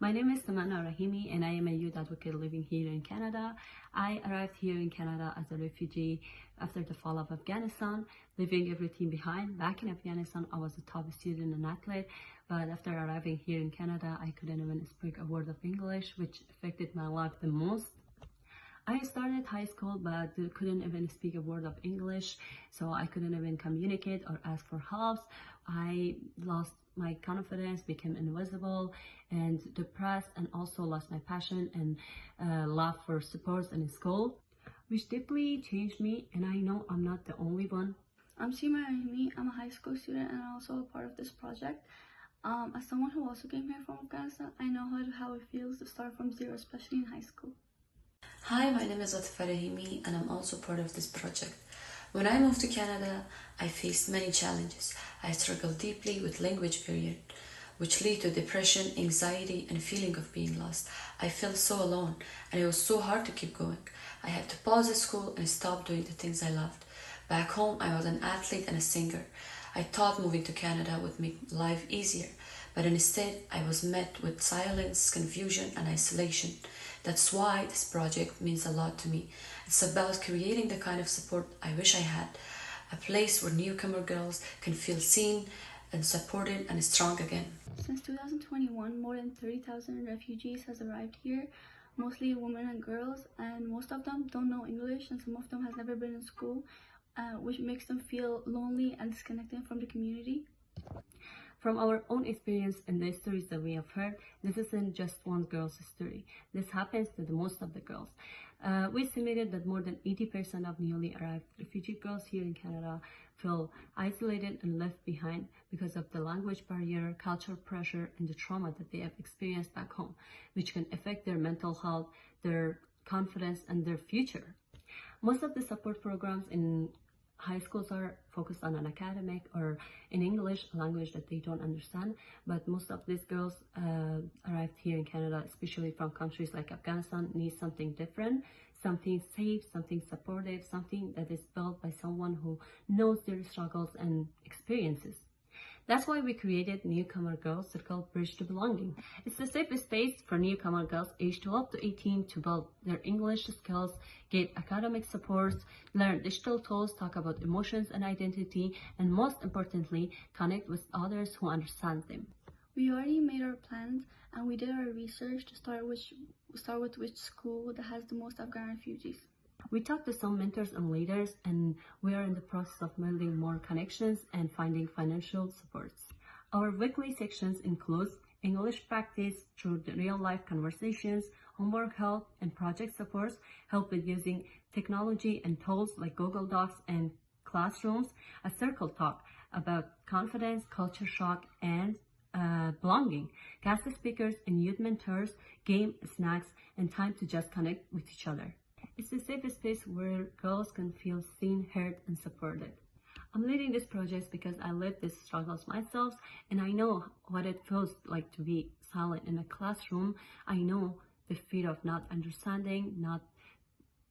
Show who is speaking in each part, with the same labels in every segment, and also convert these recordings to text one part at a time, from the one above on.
Speaker 1: My name is Samana Rahimi and I am a youth advocate living here in Canada. I arrived here in Canada as a refugee after the fall of Afghanistan, leaving everything behind. Back in Afghanistan, I was a top student and athlete, but after arriving here in Canada, I couldn't even speak a word of English, which affected my life the most. I started high school but couldn't even speak a word of English, so I couldn't even communicate or ask for help. I lost my confidence, became invisible and depressed, and also lost my passion and love for sports and school, which deeply changed me, and I know I'm not the only one.
Speaker 2: I'm Sima Rahimi. I'm a high school student and also a part of this project. As someone who also came here from Afghanistan, I know how it feels to start from zero, especially in high school.
Speaker 3: Hi, my name is Atifa Rahimi and I'm also part of this project. When I moved to Canada, I faced many challenges. I struggled deeply with language barrier, which lead to depression, anxiety, and feeling of being lost. I felt so alone and it was so hard to keep going. I had to pause at school and stop doing the things I loved. Back home, I was an athlete and a singer. I thought moving to Canada would make life easier, but instead I was met with silence, confusion, and isolation. That's why this project means a lot to me. It's about creating the kind of support I wish I had, a place where newcomer girls can feel seen and supported and strong again.
Speaker 2: Since 2021, more than 30,000 refugees has arrived here, mostly women and girls, and most of them don't know English and some of them has never been in school, which makes them feel lonely and disconnected from the community.
Speaker 1: From our own experience and the stories that we have heard, this isn't just one girl's story. This happens to most of the girls. We estimated that more than 80% of newly arrived refugee girls here in Canada feel isolated and left behind because of the language barrier, cultural pressure, and the trauma that they have experienced back home, which can affect their mental health, their confidence, and their future. Most of the support programs in high schools are focused on an academic or in English, a language that they don't understand, but most of these girls arrived here in Canada, especially from countries like Afghanistan, need something different, something safe, something supportive, something that is built by someone who knows their struggles and experiences. That's why we created Newcomer Girls Circle Bridge to Belonging. It's a safe space for newcomer girls aged 12 to 18 to build their English skills, get academic supports, learn digital tools, talk about emotions and identity, and most importantly, connect with others who understand them.
Speaker 2: We already made our plans and we did our research to start with which school that has the most Afghan refugees.
Speaker 1: We talked to some mentors and leaders, and we are in the process of building more connections and finding financial supports. Our weekly sections include English practice through the real-life conversations, homework help, and project supports, help with using technology and tools like Google Docs and classrooms, a circle talk about confidence, culture shock, and belonging, guest speakers and youth mentors, game, snacks, and time to just connect with each other. It's a safe space where girls can feel seen, heard, and supported. I'm leading this project because I lived these struggles myself, and I know what it feels like to be silent in a classroom. I know the fear of not understanding, not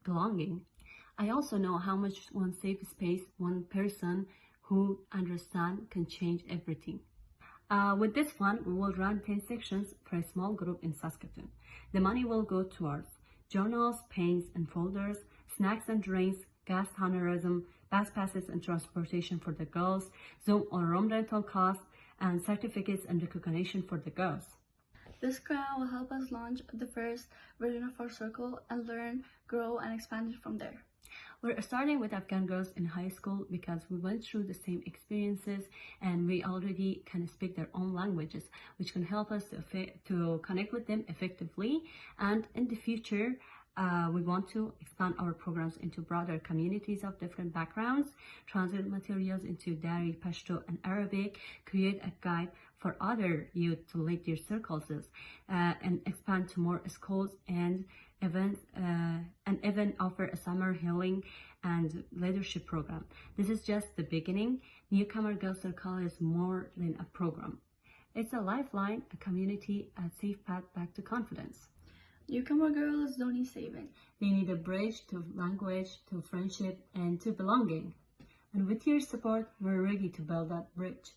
Speaker 1: belonging. I also know how much one safe space, one person who understands can change everything. With this fund, we will run 10 sections for a small group in Saskatoon. The money will go towards journals, pens and folders, snacks and drinks, gas honorism, bus passes and transportation for the girls, Zoom or room rental costs, and certificates and recognition for the girls.
Speaker 2: This grant will help us launch the first version of our circle and learn, grow, and expand it from there.
Speaker 1: We're starting with Afghan girls in high school because we went through the same experiences and we already can speak their own languages, which can help us to connect with them effectively. And in the future, we want to expand our programs into broader communities of different backgrounds, translate materials into Dari, Pashto, and Arabic, create a guide for other youth to lead their circles, and expand to more schools and events, and even offer a summer healing and leadership program. This is just the beginning. Newcomer Girls Circle is more than a program. It's a lifeline, a community, a safe path back to confidence.
Speaker 2: Newcomer girls don't need saving.
Speaker 1: They need a bridge to language, to friendship, and to belonging. And with your support, we're ready to build that bridge.